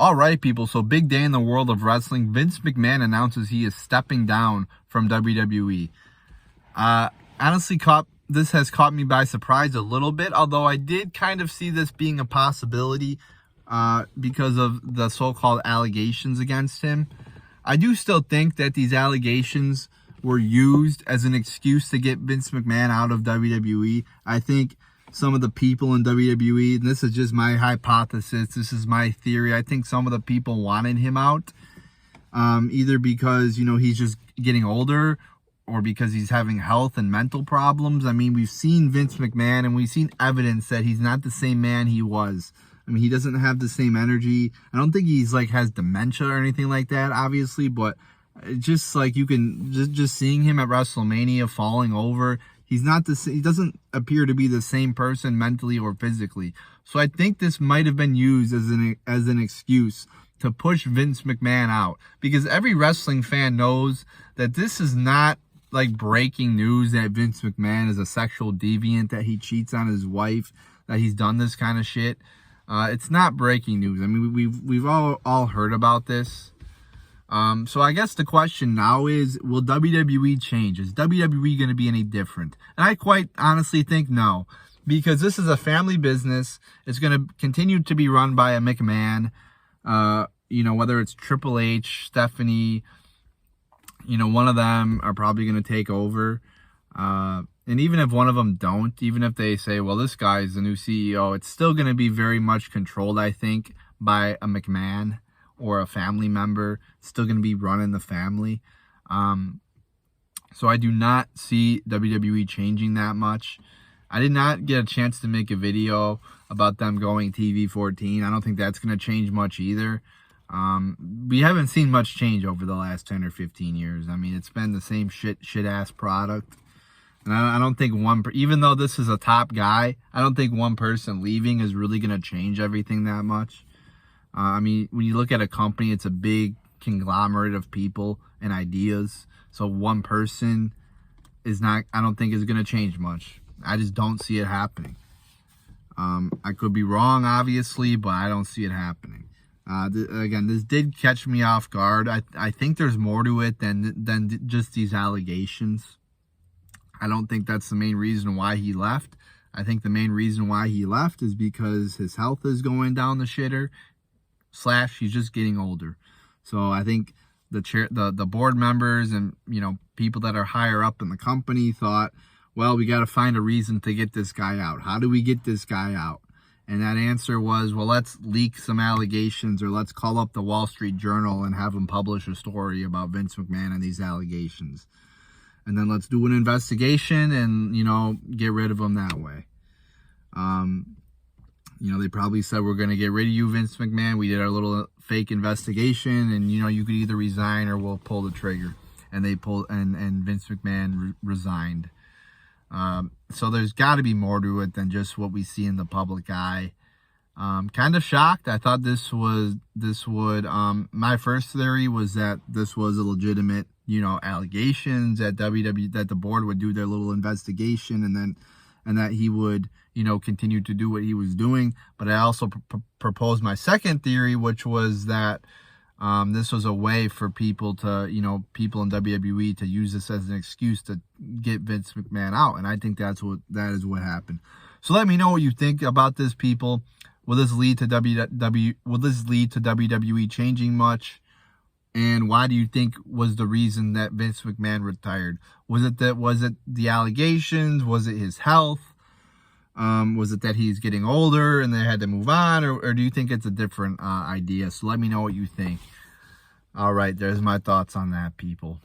All right, people, so big day in the world of wrestling. Vince McMahon announces he is stepping down from WWE. Honestly, this has caught me by surprise a little bit, although I did kind of see this being a possibility because of the so-called allegations against him. I do still think that these allegations were used as an excuse to get Vince McMahon out of WWE. I think some of the people in WWE, and this is just my hypothesis, this is my theory, I think some of the people wanted him out, either because, he's just getting older or because he's having health and mental problems. I mean, we've seen Vince McMahon and we've seen evidence that he's not the same man he was. I mean, he doesn't have the same energy. I don't think he's has dementia or anything like that, obviously, but just you can just seeing him at WrestleMania falling over, he doesn't appear to be the same person mentally or physically. So I think this might have been used as an excuse to push Vince McMahon out, because every wrestling fan knows that this is not breaking news that Vince McMahon is a sexual deviant, that he cheats on his wife, that he's done this kind of shit. It's not breaking news. I mean, we've all heard about this. So I guess the question now is, will WWE change? Is WWE going to be any different? And I quite honestly think no, because this is a family business. It's going to continue to be run by a McMahon, whether it's Triple H, Stephanie, one of them are probably going to take over. And even if one of them don't, even if they say, well, this guy is the new CEO, it's still going to be very much controlled, I think, by a McMahon or a family member. It's still going to be running the family. So I do not see WWE changing that much. I did not get a chance to make a video about them going TV 14. I don't think that's going to change much either. We haven't seen much change over the last 10 or 15 years. I mean, it's been the same shit-ass product. And I don't think even though this is a top guy, I don't think one person leaving is really going to change everything that much. I mean, when you look at a company, it's a big conglomerate of people and ideas. So one person I don't think is going to change much. I just don't see it happening. I could be wrong, obviously, but I don't see it happening. Again, this did catch me off guard. I think there's more to it than just these allegations. I don't think that's the main reason why he left. I think the main reason why he left is because his health is going down the shitter, / he's just getting older. So I think the board members and people that are higher up in the company thought, well, we got to find a reason to get this guy out. How do we get this guy out? And that answer was, well, let's leak some allegations, or let's call up the Wall Street Journal and have them publish a story about Vince McMahon and these allegations. And then let's do an investigation and, get rid of him that way. They probably said, we're going to get rid of you, Vince McMahon. We did our little fake investigation, and, you could either resign or we'll pull the trigger. And they pulled, and Vince McMahon resigned. So there's got to be more to it than just what we see in the public eye. Kind of shocked. I thought this would, my first theory was that this was a legitimate, allegations, that that the board would do their little investigation, and that he would, continue to do what he was doing. But I also proposed my second theory, which was that this was a way for people to, people in WWE to use this as an excuse to get Vince McMahon out. And I think that is what happened. So let me know what you think about this, people. Will this lead to WWE changing much? And why do you think was the reason that Vince McMahon retired? Was it the allegations? Was it his health? Was it that he's getting older and they had to move on? Or do you think it's a different idea? So let me know what you think. All right, there's my thoughts on that, people.